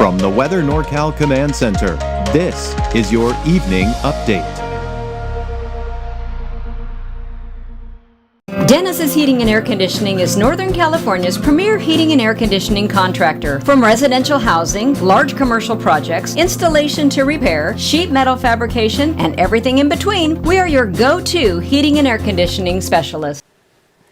From the Weather NorCal Command Center, this is your Evening Update. Dennis's Heating and Air Conditioning is Northern California's premier heating and air conditioning contractor. From residential housing, large commercial projects, installation to repair, sheet metal fabrication, and everything in between, we are your go-to heating and air conditioning specialist.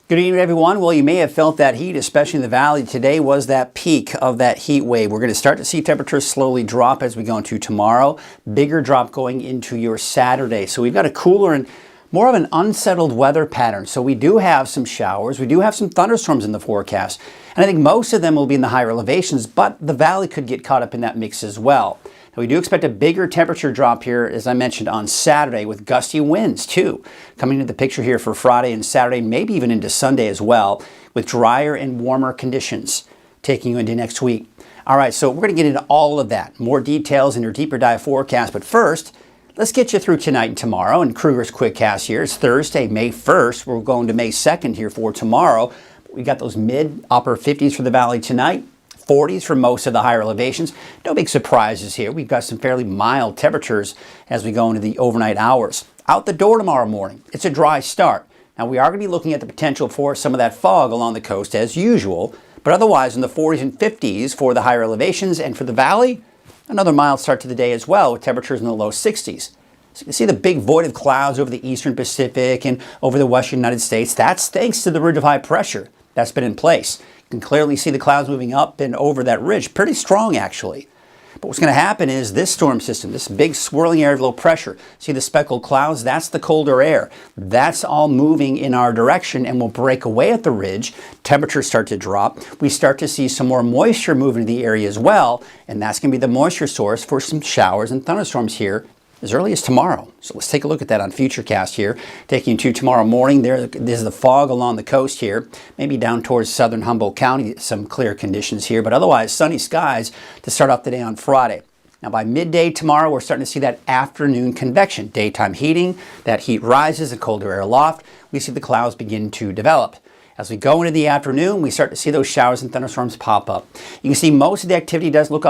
Good evening, everyone. Well, you may have felt that heat, especially in the valley. Today was that peak of that heat wave. We're going to start to see temperatures slowly drop as we go into tomorrow. Bigger drop going into your Saturday. So we've got a cooler and more of an unsettled weather pattern. So we do have some showers. We do have some thunderstorms in the forecast. And I think most of them will be in the higher elevations, but the valley could get caught up in that mix as well. Now, we do expect a bigger temperature drop here, as I mentioned, on Saturday with gusty winds too. Coming into the picture here for Friday and Saturday, maybe even into Sunday as well, with drier and warmer conditions taking you into next week. All right, so we're going to get into all of that. More details in your deeper dive forecast. But first, let's get you through tonight and tomorrow. And Krueger's Quick Cast here. It's Thursday, May 1st. We're going to May 2nd here for tomorrow. We got those mid-upper 50s for the valley tonight. 40s for most of the higher elevations. No big surprises here. We've got some fairly mild temperatures as we go into the overnight hours. Out the door tomorrow morning, it's a dry start. Now, we are going to be looking at the potential for some of that fog along the coast as usual, but otherwise in the 40s and 50s for the higher elevations, and for the valley, another mild start to the day as well with temperatures in the low 60s. So you can see the big void of clouds over the eastern Pacific and over the western United States. That's thanks to the ridge of high pressure that's been in place. You can clearly see the clouds moving up and over that ridge. Pretty strong, actually. But what's going to happen is this storm system, this big swirling area of low pressure, see the speckled clouds? That's the colder air. That's all moving in our direction and will break away at the ridge. Temperatures start to drop. We start to see some more moisture move into the area as well, and that's going to be the moisture source for some showers and thunderstorms here as early as tomorrow. So let's take a look at that on Futurecast here. Taking you to tomorrow morning, there's the fog along the coast here, maybe down towards southern Humboldt County, some clear conditions here, but otherwise sunny skies to start off the day on Friday. Now by midday tomorrow, we're starting to see that afternoon convection. Daytime heating, that heat rises, a colder air aloft. We see the clouds begin to develop. As we go into the afternoon, we start to see those showers and thunderstorms pop up. You can see most of the activity does look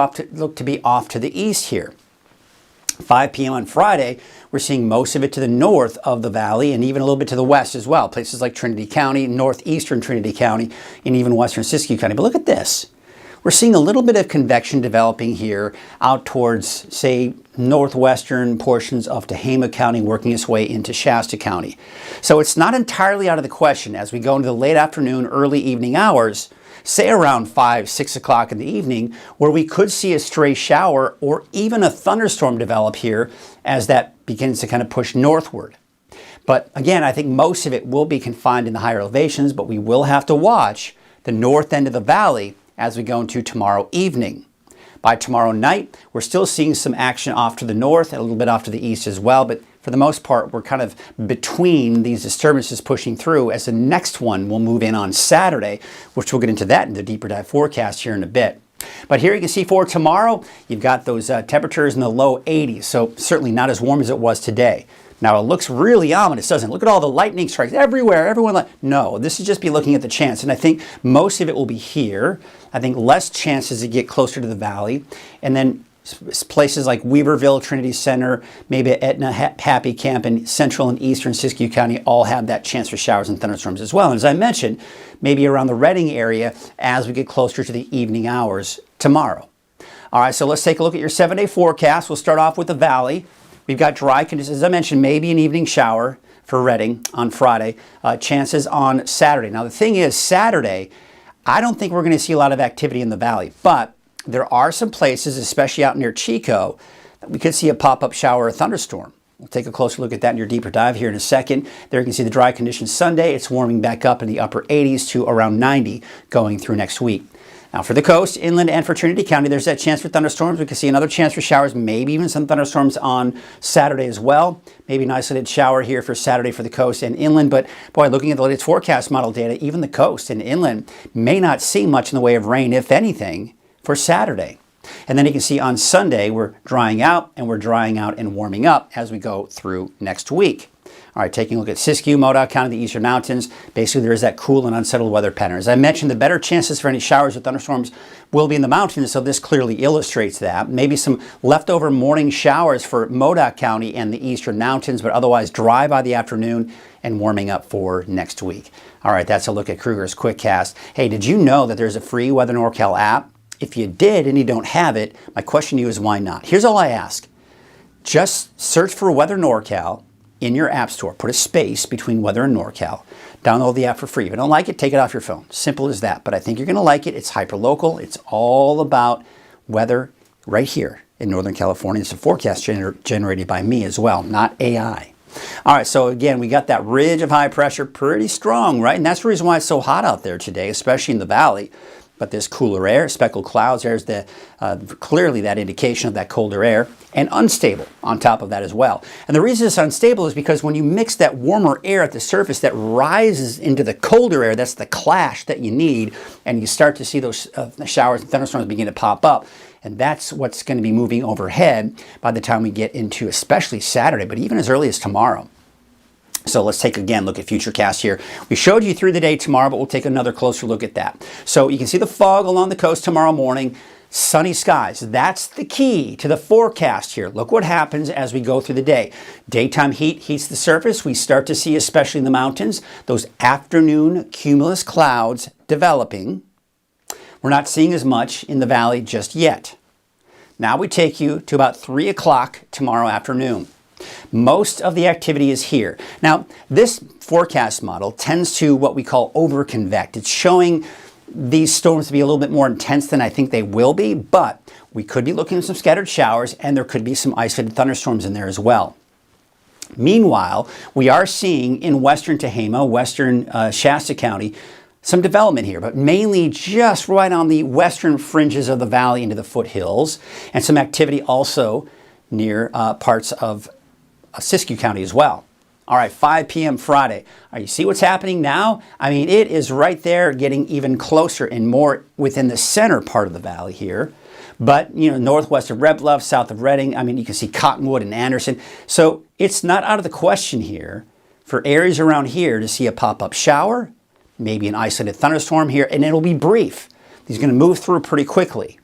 to be off to the east here. 5 p.m. on Friday, we're seeing most of it to the north of the valley and even a little bit to the west as well. Places like Trinity County, northeastern Trinity County, and even western Siskiyou County. But look at this. We're seeing a little bit of convection developing here out towards, say, northwestern portions of Tehama County, working its way into Shasta County. So it's not entirely out of the question as we go into the late afternoon, early evening hours, say around 5, 6 o'clock in the evening, where we could see a stray shower or even a thunderstorm develop here as that begins to kind of push northward. But again, I think most of it will be confined in the higher elevations, but we will have to watch the north end of the valley as we go into tomorrow evening. By tomorrow night, we're still seeing some action off to the north and a little bit off to the east as well, but for the most part, we're kind of between these disturbances pushing through as the next one will move in on Saturday, which we'll get into that in the deeper dive forecast here in a bit. But here you can see for tomorrow, you've got those temperatures in the low 80s, so certainly not as warm as it was today. Now, it looks really ominous, doesn't it? Look at all the lightning strikes everywhere. No, this is just be looking at the chance. And I think most of it will be here. I think less chances to get closer to the valley. And then places like Weaverville, Trinity Center, maybe Etna, Happy Camp, and central and eastern Siskiyou County all have that chance for showers and thunderstorms as well. And as I mentioned, maybe around the Redding area as we get closer to the evening hours tomorrow. All right, so let's take a look at your 7-day forecast. We'll start off with the valley. We've got dry conditions, as I mentioned, maybe an evening shower for Redding on Friday, chances on Saturday. Now, the thing is, Saturday, I don't think we're going to see a lot of activity in the valley, but there are some places, especially out near Chico, that we could see a pop-up shower or thunderstorm. We'll take a closer look at that in your deeper dive here in a second. There you can see the dry conditions Sunday. It's warming back up in the upper 80s to around 90 going through next week. Now for the coast, inland, and for Trinity County, there's that chance for thunderstorms. We can see another chance for showers, maybe even some thunderstorms on Saturday as well. Maybe an isolated shower here for Saturday for the coast and inland. But boy, looking at the latest forecast model data, even the coast and inland may not see much in the way of rain, if anything, for Saturday. And then you can see on Sunday, we're drying out and warming up as we go through next week. All right, taking a look at Siskiyou, Modoc County, the eastern mountains. Basically, there is that cool and unsettled weather pattern. As I mentioned, the better chances for any showers or thunderstorms will be in the mountains, so this clearly illustrates that. Maybe some leftover morning showers for Modoc County and the eastern mountains, but otherwise dry by the afternoon and warming up for next week. All right, that's a look at Krueger's Quickcast. Hey, did you know that there's a free Weather NorCal app? If you did and you don't have it, my question to you is why not? Here's all I ask. Just search for Weather NorCal in your app store. Put a space between Weather and NorCal. Download the app for free. If you don't like it, take it off your phone. Simple as that. But I think you're going to like it. It's hyper-local. It's all about weather right here in Northern California. It's a forecast generated by me as well, not AI. All right, so again, we got that ridge of high pressure pretty strong, right? And that's the reason why it's so hot out there today, especially in the valley. But this cooler air, speckled clouds, there's clearly that indication of that colder air, and unstable on top of that as well. And the reason it's unstable is because when you mix that warmer air at the surface that rises into the colder air, that's the clash that you need, and you start to see those showers and thunderstorms begin to pop up. And that's what's going to be moving overhead by the time we get into especially Saturday, but even as early as tomorrow. So let's take again look at Futurecast here. We showed you through the day tomorrow, but we'll take another closer look at that. So you can see the fog along the coast tomorrow morning, sunny skies. That's the key to the forecast here. Look what happens as we go through the day. Daytime heat heats the surface. We start to see, especially in the mountains, those afternoon cumulus clouds developing. We're not seeing as much in the valley just yet. Now we take you to about 3 o'clock tomorrow afternoon. Most of the activity is here. Now, this forecast model tends to what we call overconvect. It's showing these storms to be a little bit more intense than I think they will be, but we could be looking at some scattered showers and there could be some isolated thunderstorms in there as well. Meanwhile, we are seeing in western Tehama, western Shasta County, some development here, but mainly just right on the western fringes of the valley into the foothills, and some activity also near parts of Siskiyou County as well. All right, 5 p.m. Friday. You see what's happening now? I mean, it is right there getting even closer and more within the center part of the valley here. But, you know, northwest of Red Bluff, south of Redding, I mean, you can see Cottonwood and Anderson. So it's not out of the question here for areas around here to see a pop-up shower, maybe an isolated thunderstorm here, and it'll be brief. These are going to move through pretty quickly.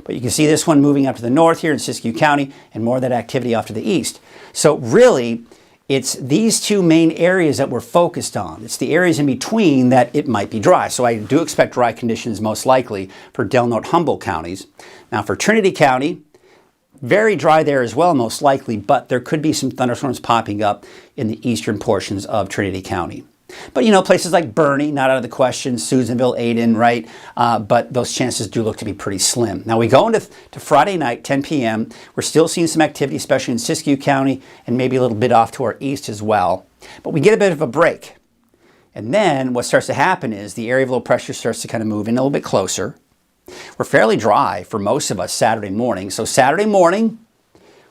But you can see this one moving up to the north here in Siskiyou County and more of that activity off to the east. So really, it's these two main areas that we're focused on. It's the areas in between that it might be dry. So I do expect dry conditions most likely for Del Norte, Humboldt counties. Now for Trinity County, very dry there as well most likely, but there could be some thunderstorms popping up in the eastern portions of Trinity County. But, you know, places like Bernie, not out of the question, Susanville, Ayden, right? But those chances do look to be pretty slim. Now, we go into Friday night, 10 p.m. We're still seeing some activity, especially in Siskiyou County, and maybe a little bit off to our east as well. But we get a bit of a break. And then what starts to happen is the area of low pressure starts to kind of move in a little bit closer. We're fairly dry for most of us Saturday morning. So Saturday morning,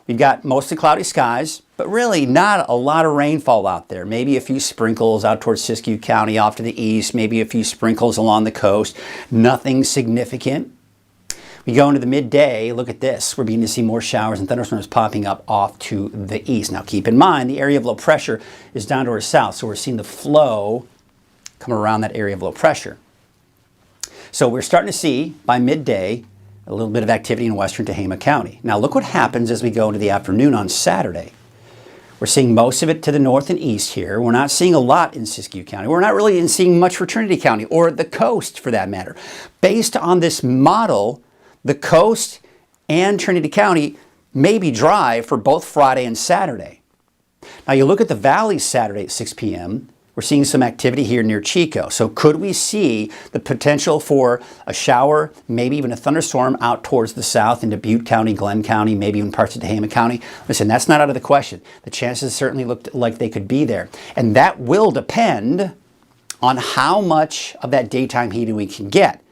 we've got mostly cloudy skies, but really not a lot of rainfall out there. Maybe a few sprinkles out towards Siskiyou County off to the east, maybe a few sprinkles along the coast. Nothing significant. We go into the midday, look at this. We're beginning to see more showers and thunderstorms popping up off to the east. Now keep in mind, the area of low pressure is down to our south, so we're seeing the flow come around that area of low pressure. So we're starting to see, by midday, a little bit of activity in western Tehama County. Now look what happens as we go into the afternoon on Saturday. We're seeing most of it to the north and east here. We're not seeing a lot in Siskiyou County. We're not really seeing much for Trinity County or the coast for that matter. Based on this model, the coast and Trinity County may be dry for both Friday and Saturday. Now you look at the valley Saturday at 6 p.m., we're seeing some activity here near Chico. So could we see the potential for a shower, maybe even a thunderstorm out towards the south into Butte County, Glenn County, maybe even parts of Tehama County? Listen, that's not out of the question. The chances certainly looked like they could be there. And that will depend on how much of that daytime heating we can get.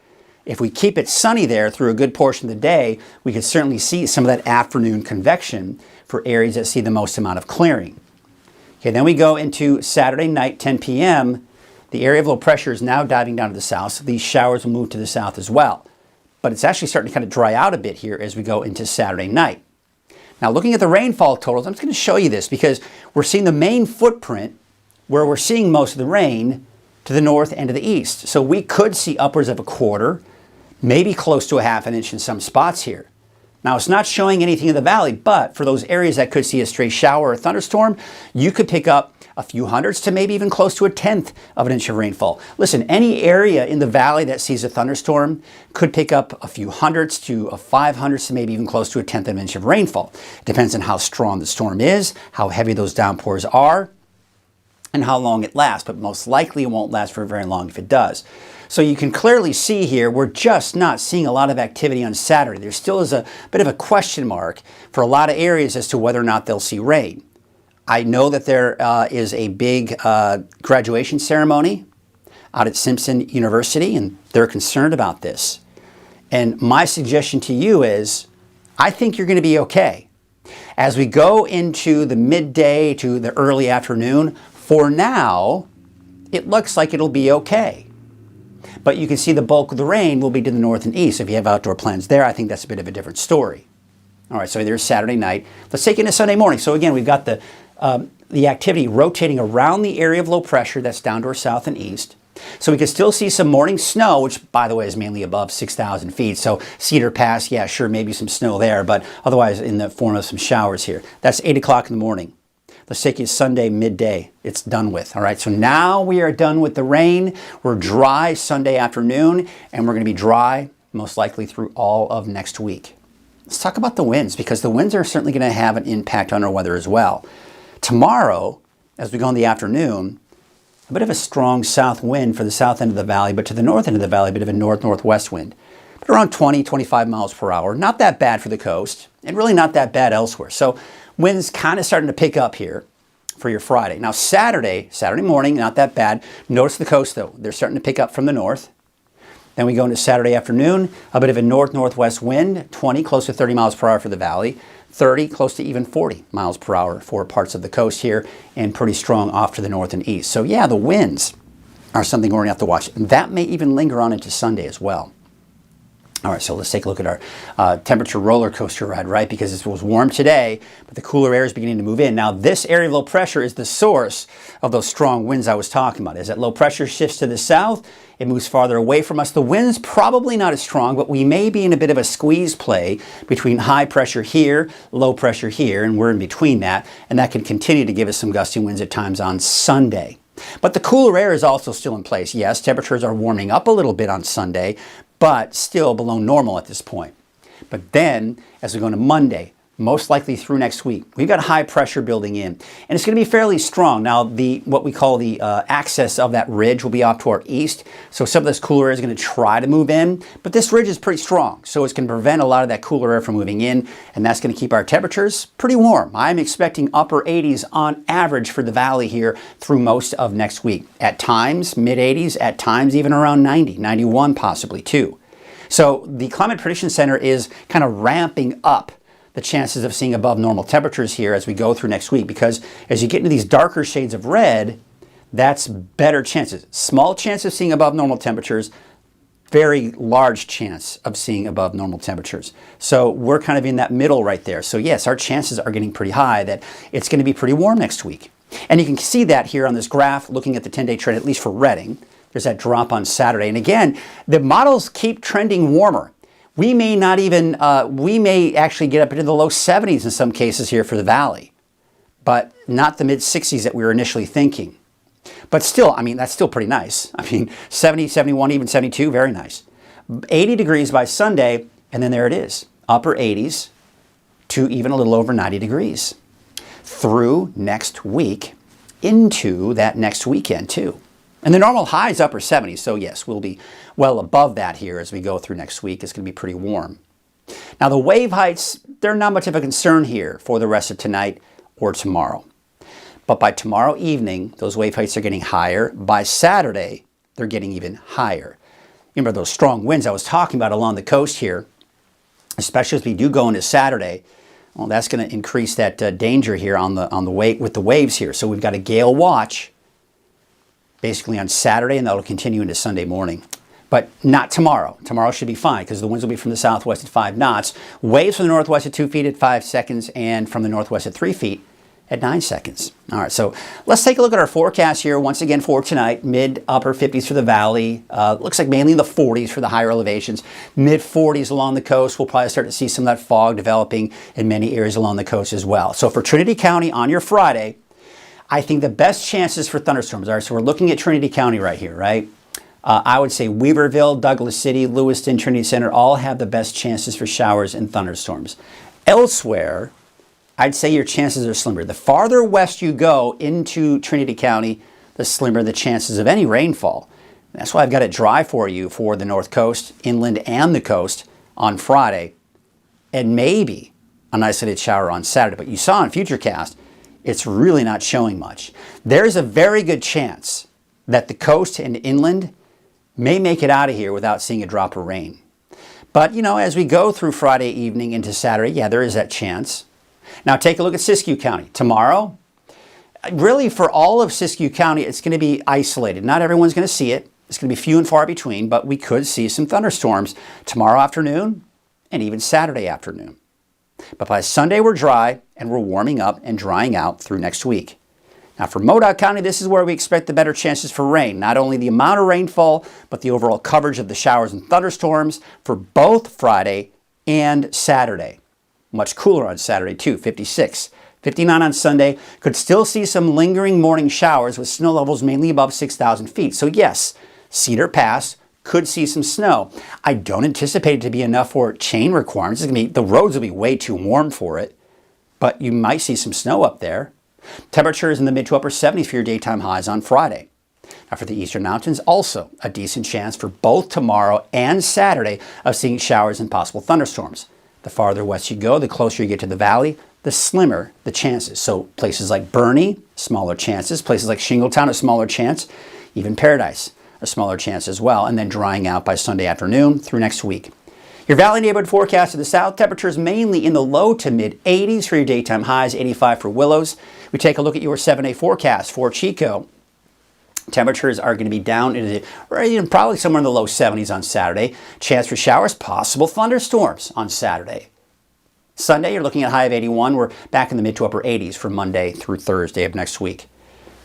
If we keep it sunny there through a good portion of the day, we could certainly see some of that afternoon convection for areas that see the most amount of clearing. Okay, then we go into Saturday night, 10 p.m. The area of low pressure is now diving down to the south, so these showers will move to the south as well. But it's actually starting to kind of dry out a bit here as we go into Saturday night. Now, looking at the rainfall totals, I'm just going to show you this because we're seeing the main footprint where we're seeing most of the rain to the north and to the east. So we could see upwards of a quarter, maybe close to a half an inch in some spots here. Now, it's not showing anything in the valley, but for those areas that could see a stray shower or a thunderstorm, you could pick up a few hundredths to maybe even close to a tenth of an inch of rainfall. Listen, any area in the valley that sees a thunderstorm could pick up a few hundredths to a 500ths to maybe even close to a tenth of an inch of rainfall. It depends on how strong the storm is, how heavy those downpours are, and how long it lasts, but most likely it won't last for very long if it does. So you can clearly see here, we're just not seeing a lot of activity on Saturday. There still is a bit of a question mark for a lot of areas as to whether or not they'll see rain. I know that there is a big graduation ceremony out at Simpson University, and they're concerned about this. And my suggestion to you is, I think you're going to be okay. As we go into the midday to the early afternoon, for now, it looks like it'll be okay. But you can see the bulk of the rain will be to the north and east. If you have outdoor plans there, I think that's a bit of a different story. All right, so there's Saturday night. Let's take it into Sunday morning. So again, we've got the activity rotating around the area of low pressure that's down to our south and east. So we can still see some morning snow, which, by the way, is mainly above 6,000 feet. So Cedar Pass, yeah, sure, maybe some snow there, but otherwise in the form of some showers here. That's 8 o'clock in the morning. Let's take it Sunday midday. It's done with. All right, so now we are done with the rain. We're dry Sunday afternoon, and we're going to be dry most likely through all of next week. Let's talk about the winds, because the winds are certainly going to have an impact on our weather as well. Tomorrow, as we go in the afternoon, a bit of a strong south wind for the south end of the valley, but to the north end of the valley, a bit of a north-northwest wind. But around 20, 25 miles per hour. Not that bad for the coast, and really not that bad elsewhere. So winds kind of starting to pick up here for your Friday. Now Saturday morning, not that bad. Notice the coast though. They're starting to pick up from the north. Then we go into Saturday afternoon, a bit of a north-northwest wind, 20, close to 30 miles per hour for the valley, 30, close to even 40 miles per hour for parts of the coast here, and pretty strong off to the north and east. So yeah, the winds are something we're going to have to watch. That may even linger on into Sunday as well. All right, so let's take a look at our temperature roller coaster ride, right? Because it was warm today, but the cooler air is beginning to move in. Now, this area of low pressure is the source of those strong winds I was talking about. As that low pressure shifts to the south, it moves farther away from us. The wind's probably not as strong, but we may be in a bit of a squeeze play between high pressure here, low pressure here, and we're in between that, and that can continue to give us some gusty winds at times on Sunday. But the cooler air is also still in place. Yes, temperatures are warming up a little bit on Sunday, but still below normal at this point. But then, as we go into Monday, most likely through next week, we've got high pressure building in, and it's going to be fairly strong. Now, what we call the axis of that ridge will be off to our east, so some of this cooler air is going to try to move in, but this ridge is pretty strong, so it's going to prevent a lot of that cooler air from moving in, and that's going to keep our temperatures pretty warm. I'm expecting upper 80s on average for the valley here through most of next week. At times, mid 80s, at times even around 90, 91 possibly too. So the Climate Prediction Center is kind of ramping up the chances of seeing above normal temperatures here as we go through next week, because as you get into these darker shades of red, that's better chances. Small chance of seeing above normal temperatures, very large chance of seeing above normal temperatures. So we're kind of in that middle right there. So yes, our chances are getting pretty high that it's going to be pretty warm next week. And you can see that here on this graph, looking at the 10-day trend, at least for Redding. There's that drop on Saturday. And again, the models keep trending warmer. We may not even, we may actually get up into the low 70s in some cases here for the valley, but not the mid 60s that we were initially thinking. But still, I mean, that's still pretty nice. I mean, 70, 71, even 72, very nice. 80 degrees by Sunday, and then there it is, upper 80s to even a little over 90 degrees through next week into that next weekend too. And the normal high is upper 70s, so yes, we'll be well above that here as we go through next week. It's going to be pretty warm. Now the wave heights, they're not much of a concern here for the rest of tonight or tomorrow. But by tomorrow evening, those wave heights are getting higher. By Saturday, they're getting even higher. Remember those strong winds I was talking about along the coast here, especially as we do go into Saturday. Well, that's going to increase that danger here on the with the waves here. So we've got a gale watch basically on Saturday, and that'll continue into Sunday morning. But not tomorrow. Tomorrow should be fine because the winds will be from the southwest at 5 knots. Waves from the northwest at 2 feet at 5 seconds, and from the northwest at 3 feet at 9 seconds. All right, so let's take a look at our forecast here once again for tonight. Mid-upper 50s for the valley. Looks like mainly in the 40s for the higher elevations. Mid-40s along the coast. We'll probably start to see some of that fog developing in many areas along the coast as well. So for Trinity County on your Friday, I think the best chances for thunderstorms are, so we're looking at Trinity County right here, right? I would say Weaverville, Douglas City, Lewiston, Trinity Center all have the best chances for showers and thunderstorms. Elsewhere, I'd say your chances are slimmer. The farther west you go into Trinity County, the slimmer the chances of any rainfall. That's why I've got it dry for you for the North Coast, inland, and the coast on Friday, and maybe an isolated shower on Saturday. But you saw in Futurecast, it's really not showing much. There's a very good chance that the coast and inland may make it out of here without seeing a drop of rain. But, you know, as we go through Friday evening into Saturday, yeah, there is that chance. Now take a look at Siskiyou County. Tomorrow, really for all of Siskiyou County, it's going to be isolated. Not everyone's going to see it. It's going to be few and far between, but we could see some thunderstorms tomorrow afternoon and even Saturday afternoon. But by Sunday, we're dry and we're warming up and drying out through next week. Now for Modoc County, this is where we expect the better chances for rain. Not only the amount of rainfall, but the overall coverage of the showers and thunderstorms for both Friday and Saturday. Much cooler on Saturday too, 56. 59 on Sunday. Could still see some lingering morning showers with snow levels mainly above 6,000 feet. So yes, Cedar Pass could see some snow. I don't anticipate it to be enough for chain requirements. The roads will be way too warm for it, but you might see some snow up there. Temperatures in the mid to upper 70s for your daytime highs on Friday. Now for the eastern mountains, also a decent chance for both tomorrow and Saturday of seeing showers and possible thunderstorms. The farther west you go, the closer you get to the valley, the slimmer the chances. So places like Bernie, smaller chances. Places like Shingletown, a smaller chance. Even Paradise, a smaller chance as well. And then drying out by Sunday afternoon through next week. Your valley neighborhood forecast to the south, temperatures mainly in the low to mid 80s for your daytime highs, 85 for Willows. We take a look at your 7-day forecast for Chico. Temperatures are going to be down into probably somewhere in the low 70s on Saturday. Chance for showers, possible thunderstorms on Saturday. Sunday, you're looking at a high of 81. We're back in the mid to upper 80s for Monday through Thursday of next week.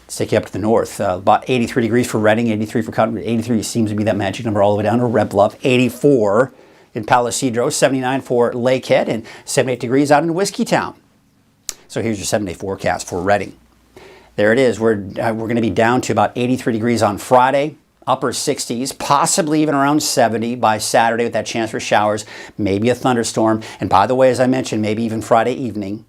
Let's take you up to the north. About 83 degrees for Redding, 83 for Cottonwood. 83 seems to be that magic number all the way down to Red Bluff. 84 in Palo Cedro, 79 for Lakehead, and 78 degrees out in Whiskeytown. So here's your 7-day forecast for Redding. There it is. We're going to be down to about 83 degrees on Friday, upper 60s, possibly even around 70 by Saturday with that chance for showers, maybe a thunderstorm. And by the way, as I mentioned, maybe even Friday evening.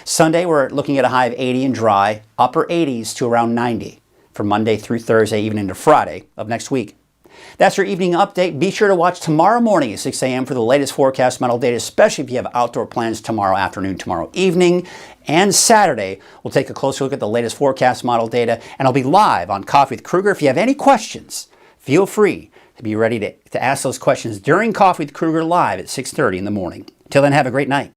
Sunday, we're looking at a high of 80 and dry, upper 80s to around 90 from Monday through Thursday, even into Friday of next week. That's your evening update. Be sure to watch tomorrow morning at 6 a.m. for the latest forecast model data, especially if you have outdoor plans tomorrow afternoon, tomorrow evening, and Saturday. We'll take a closer look at the latest forecast model data, and I'll be live on Coffee with Krueger. If you have any questions, feel free to be ready to ask those questions during Coffee with Krueger live at 6:30 in the morning. Until then, have a great night.